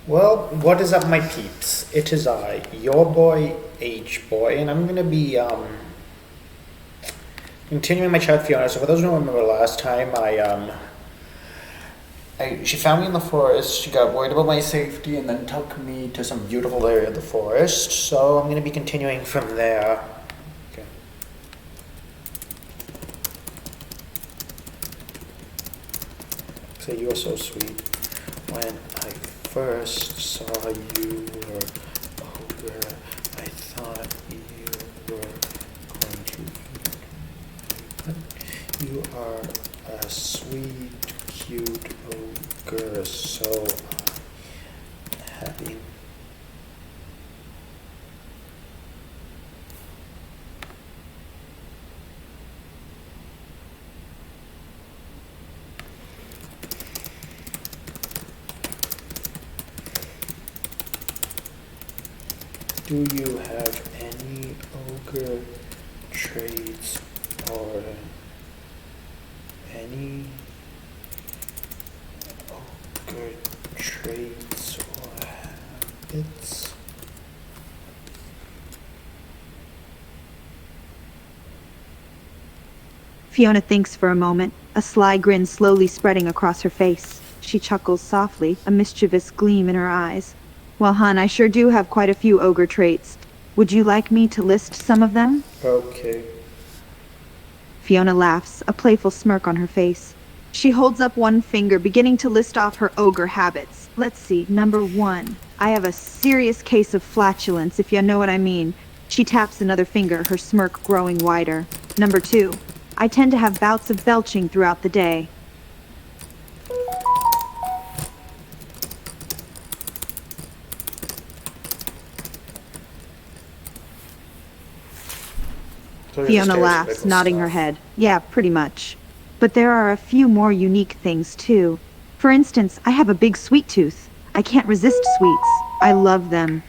Well, what is up, my peeps? It is I, your boy, H-Boy, and I'm gonna be, continuing my chat Fiona. So for those who don't remember last time, she found me in the forest, she got worried about my safety, and then took me to some beautiful area of the forest, so I'm gonna be continuing from there. Okay. So you are so sweet. When I first saw you were ogre, I thought you were going to eat me. But you are a sweet, cute ogre, so happy. Do you have any ogre traits or any ogre traits or habits? Fiona thinks for a moment, a sly grin slowly spreading across her face. She chuckles softly, a mischievous gleam in her eyes. Well, hun, I sure do have quite a few ogre traits. Would you like me to list some of them? Okay. Fiona laughs, a playful smirk on her face. She holds up one finger, beginning to list off her ogre habits. Let's see, number 1. I have a serious case of flatulence, if you know what I mean. She taps another finger, her smirk growing wider. Number 2. I tend to have bouts of belching throughout the day. So Fiona laughs, nodding her head. Yeah, pretty much. But there are a few more unique things, too. For instance, I have a big sweet tooth. I can't resist sweets. I love them.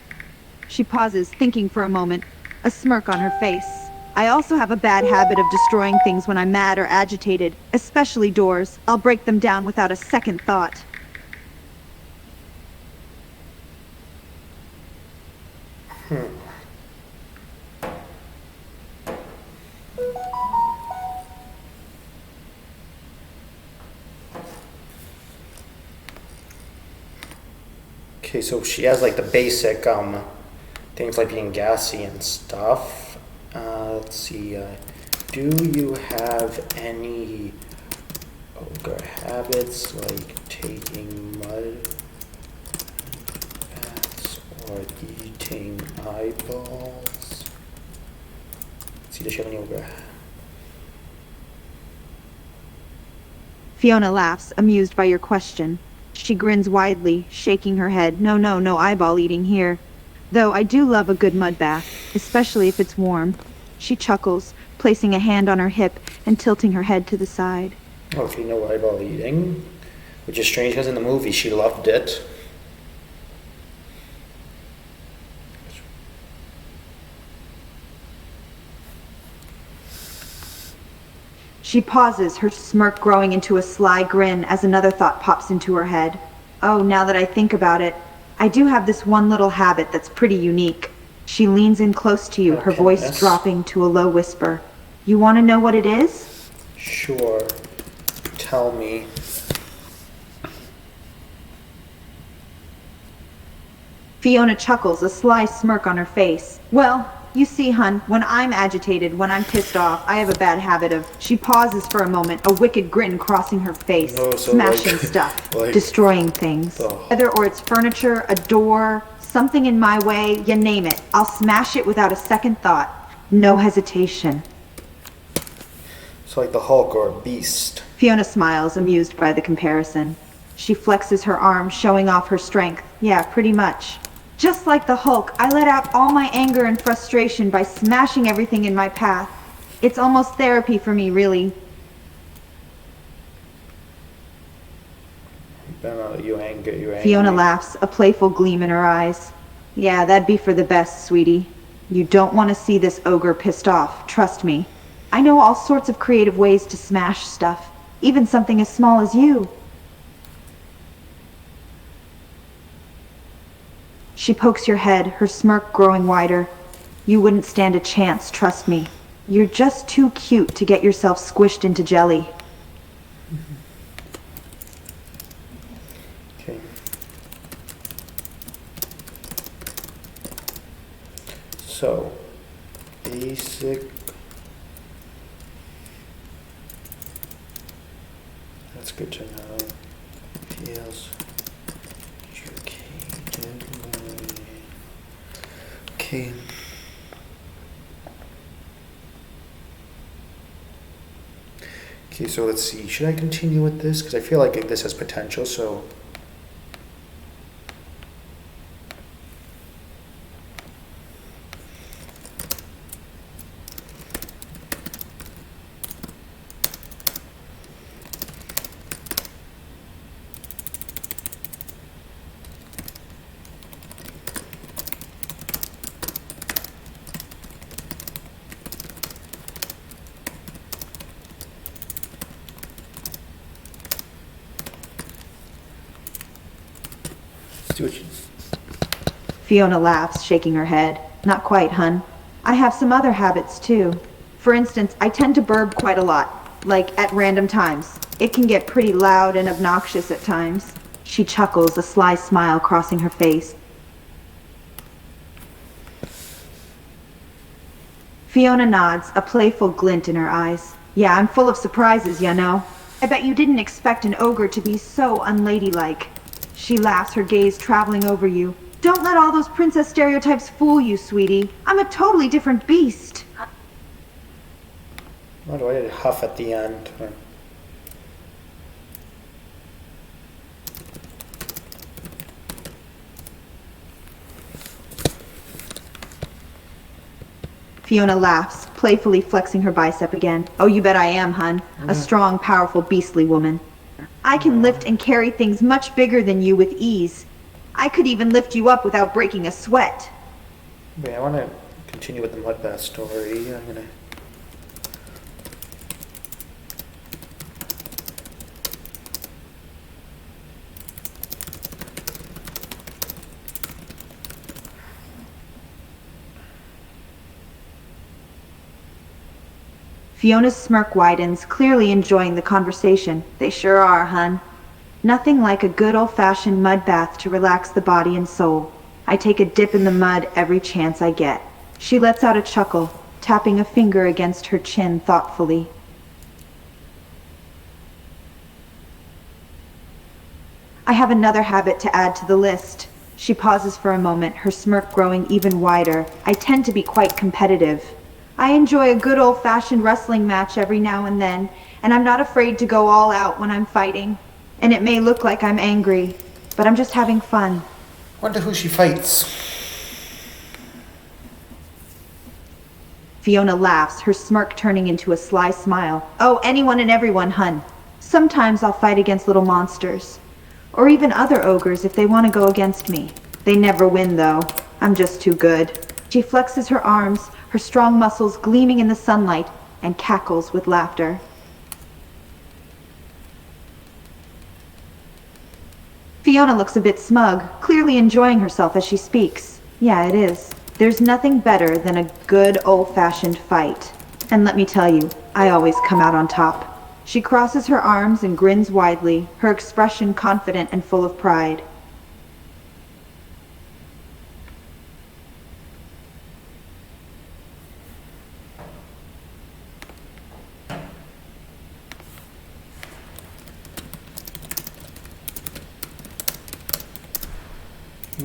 She pauses, thinking for a moment, a smirk on her face. I also have a bad habit of destroying things when I'm mad or agitated, especially doors. I'll break them down without a second thought. Okay, so she has like the basic things like being gassy and stuff. Let's see. Do you have any ogre habits like taking mud baths or eating eyeballs? Let's see, does she have any ogre? Fiona laughs, amused by your question. She grins widely, shaking her head. No eyeball eating here. Though I do love a good mud bath, especially if it's warm. She chuckles, placing a hand on her hip and tilting her head to the side. Okay, no eyeball eating, which is strange because in the movie she loved it. She pauses, her smirk growing into a sly grin as another thought pops into her head. Oh, now that I think about it, I do have this one little habit that's pretty unique. She leans in close to you, her voice dropping to a low whisper. You want to know what it is? Sure. Tell me. Fiona chuckles, a sly smirk on her face. Well, you see, hun, when I'm agitated, when I'm pissed off, I have a bad habit of... She pauses for a moment, a wicked grin crossing her face, smashing stuff, destroying things. Whether or it's furniture, a door, something in my way, you name it. I'll smash it without a second thought. No hesitation. So like the Hulk or a beast. Fiona smiles, amused by the comparison. She flexes her arm, showing off her strength. Yeah, pretty much. Just like the Hulk, I let out all my anger and frustration by smashing everything in my path. It's almost therapy for me, really. You angry. Fiona laughs, a playful gleam in her eyes. Yeah, that'd be for the best, sweetie. You don't want to see this ogre pissed off, trust me. I know all sorts of creative ways to smash stuff, even something as small as you. She pokes your head, her smirk growing wider. You wouldn't stand a chance, trust me. You're just too cute to get yourself squished into jelly. Okay. So, basic. That's good to know. Feels educated. Okay. Okay, so let's see. Should I continue with this? Because I feel like this has potential, so. Let's do what you. Fiona laughs, shaking her head. Not quite, hun. I have some other habits, too. For instance, I tend to burp quite a lot, like at random times. It can get pretty loud and obnoxious at times. She chuckles, a sly smile crossing her face. Fiona nods, a playful glint in her eyes. Yeah, I'm full of surprises, you know. I bet you didn't expect an ogre to be so unladylike. She laughs, her gaze traveling over you. Don't let all those princess stereotypes fool you, sweetie. I'm a totally different beast. Why do I huff at the end? Fiona laughs, playfully flexing her bicep again. Oh, you bet I am, hun. A strong, powerful, beastly woman. I can lift and carry things much bigger than you with ease. I could even lift you up without breaking a sweat. Wait, I want to continue with the mud bath story. I'm gonna. Fiona's smirk widens, clearly enjoying the conversation. They sure are, hun. Nothing like a good old-fashioned mud bath to relax the body and soul. I take a dip in the mud every chance I get. She lets out a chuckle, tapping a finger against her chin thoughtfully. I have another habit to add to the list. She pauses for a moment, her smirk growing even wider. I tend to be quite competitive. I enjoy a good old-fashioned wrestling match every now and then, and I'm not afraid to go all out when I'm fighting. And it may look like I'm angry, but I'm just having fun. Wonder who she fights. Fiona laughs, her smirk turning into a sly smile. Oh, anyone and everyone, hun. Sometimes I'll fight against little monsters. Or even other ogres if they want to go against me. They never win, though. I'm just too good. She flexes her arms, her strong muscles gleaming in the sunlight, and cackles with laughter. Fiona looks a bit smug, clearly enjoying herself as she speaks. Yeah, it is. There's nothing better than a good old-fashioned fight. And let me tell you, I always come out on top. She crosses her arms and grins widely, her expression confident and full of pride.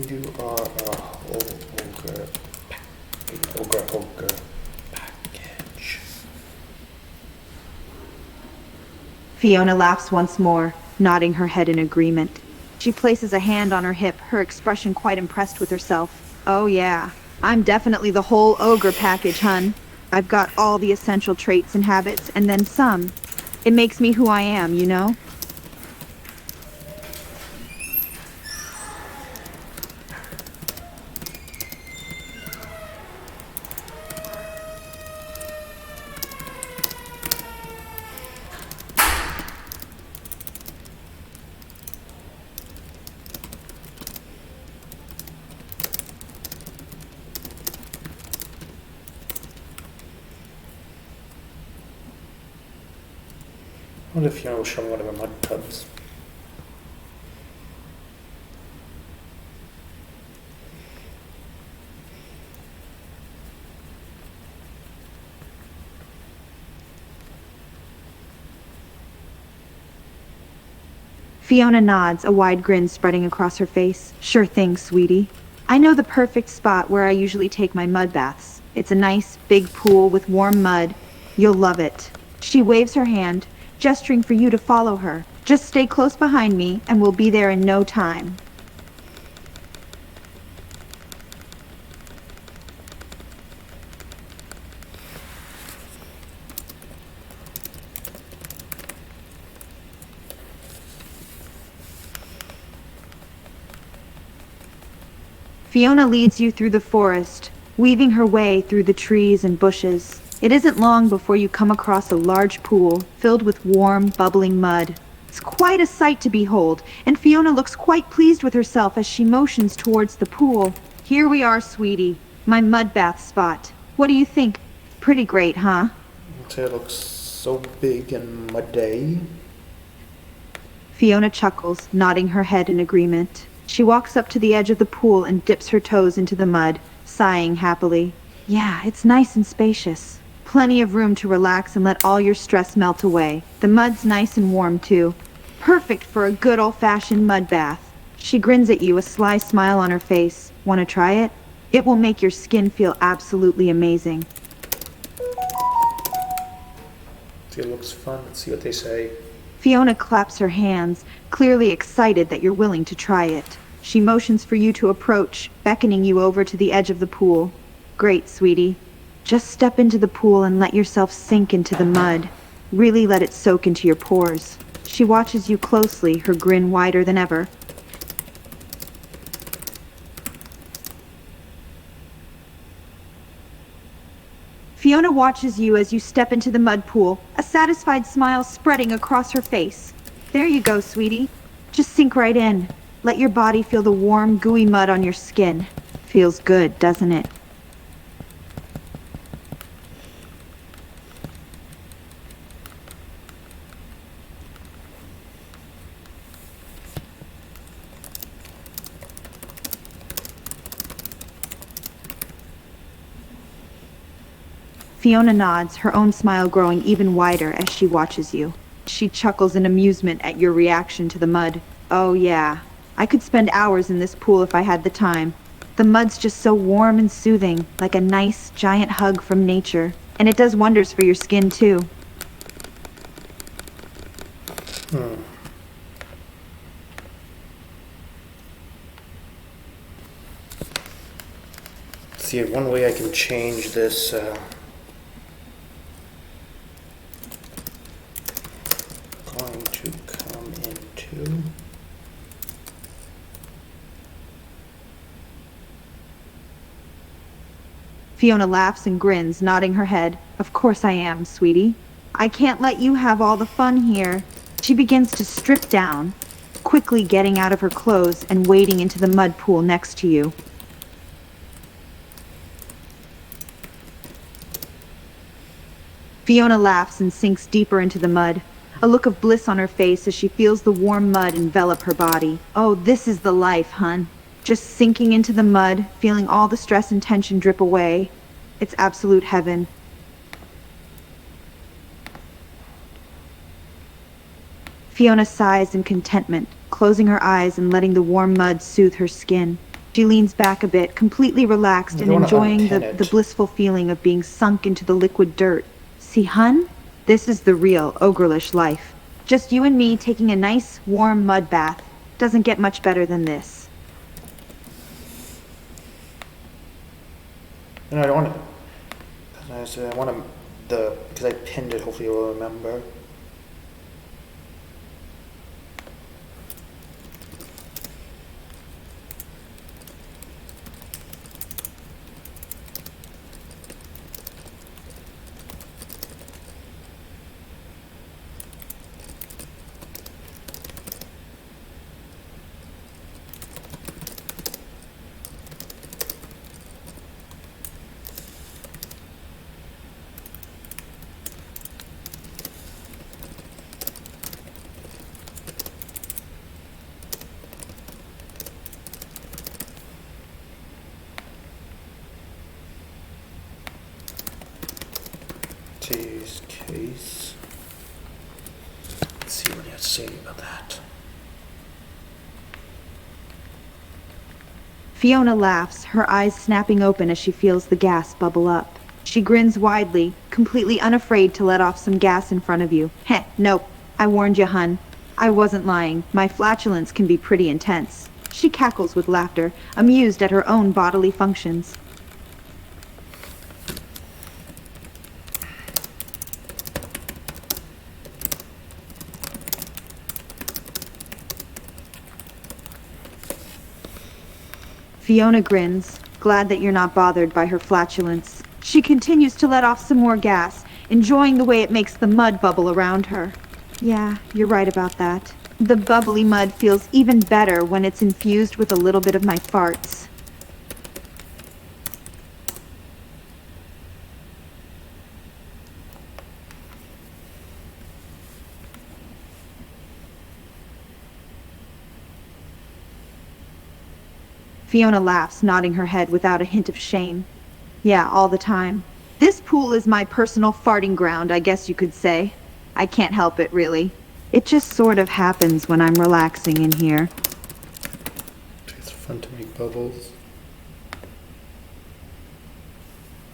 You are a whole ogre package. Fiona laughs once more, nodding her head in agreement. She places a hand on her hip, her expression quite impressed with herself. Oh yeah, I'm definitely the whole ogre package, hun. I've got all the essential traits and habits, and then some. It makes me who I am, you know? wonder if Fiona will show me one of her mud tubs. Fiona nods, a wide grin spreading across her face. Sure thing, sweetie. I know the perfect spot where I usually take my mud baths. It's a nice, big pool with warm mud. You'll love it. She waves her hand, gesturing for you to follow her. Just stay close behind me, and we'll be there in no time. Fiona leads you through the forest, weaving her way through the trees and bushes. It isn't long before you come across a large pool filled with warm, bubbling mud. It's quite a sight to behold, and Fiona looks quite pleased with herself as she motions towards the pool. Here we are, sweetie, my mud bath spot. What do you think? Pretty great, huh? It looks so big and muddy. Fiona chuckles, nodding her head in agreement. She walks up to the edge of the pool and dips her toes into the mud, sighing happily. Yeah, it's nice and spacious. Plenty of room to relax and let all your stress melt away. The mud's nice and warm, too. Perfect for a good old-fashioned mud bath. She grins at you, a sly smile on her face. Want to try it? It will make your skin feel absolutely amazing. See, it looks fun. Let's see what they say. Fiona claps her hands, clearly excited that you're willing to try it. She motions for you to approach, beckoning you over to the edge of the pool. Great, sweetie. Just step into the pool and let yourself sink into the mud. Really let it soak into your pores. She watches you closely, her grin wider than ever. Fiona watches you as you step into the mud pool, a satisfied smile spreading across her face. There you go, sweetie. Just sink right in. Let your body feel the warm, gooey mud on your skin. Feels good, doesn't it? Fiona nods, her own smile growing even wider as she watches you. She chuckles in amusement at your reaction to the mud. Oh yeah, I could spend hours in this pool if I had the time. The mud's just so warm and soothing, like a nice, giant hug from nature. And it does wonders for your skin, too. See, one way I can change this, going to come into... Fiona laughs and grins, nodding her head. Of course I am, sweetie. I can't let you have all the fun here. She begins to strip down, quickly getting out of her clothes and wading into the mud pool next to you. Fiona laughs and sinks deeper into the mud, a look of bliss on her face as she feels the warm mud envelop her body. Oh, this is the life, hun. Just sinking into the mud, feeling all the stress and tension drip away. It's absolute heaven. Fiona sighs in contentment, closing her eyes and letting the warm mud soothe her skin. She leans back a bit, completely relaxed and enjoying the blissful feeling of being sunk into the liquid dirt. See, hun? This is the real ogre-lish life. Just you and me taking a nice, warm mud bath. Doesn't get much better than this. No, I don't want to... I want to... Because I pinned it, hopefully you'll remember. Today's case. Let's see what you have to say about that. Fiona laughs, her eyes snapping open as she feels the gas bubble up. She grins widely, completely unafraid to let off some gas in front of you. Heh, nope. I warned you, hun. I wasn't lying. My flatulence can be pretty intense. She cackles with laughter, amused at her own bodily functions. Fiona grins, glad that you're not bothered by her flatulence. She continues to let off some more gas, enjoying the way it makes the mud bubble around her. Yeah, you're right about that. The bubbly mud feels even better when it's infused with a little bit of my farts. Fiona laughs, nodding her head without a hint of shame. Yeah, all the time. This pool is my personal farting ground, I guess you could say. I can't help it, really. It just sort of happens when I'm relaxing in here. It's fun to make bubbles.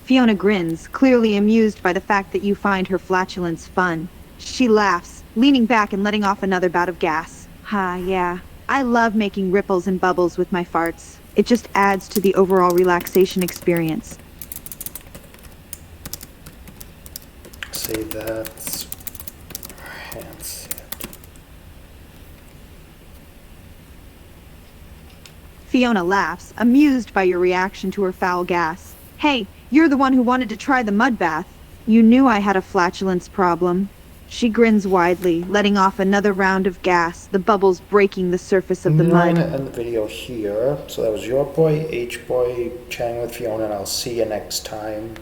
Fiona grins, clearly amused by the fact that you find her flatulence fun. She laughs, leaning back and letting off another bout of gas. Ha, yeah. I love making ripples and bubbles with my farts. It just adds to the overall relaxation experience. Say that's handset. Fiona laughs, amused by your reaction to her foul gas. Hey, you're the one who wanted to try the mud bath. You knew I had a flatulence problem. She grins widely, letting off another round of gas, the bubbles breaking the surface of the I'm mud. going to end the video here. So that was your boy, H-Boy, chatting with Fiona, and I'll see you next time.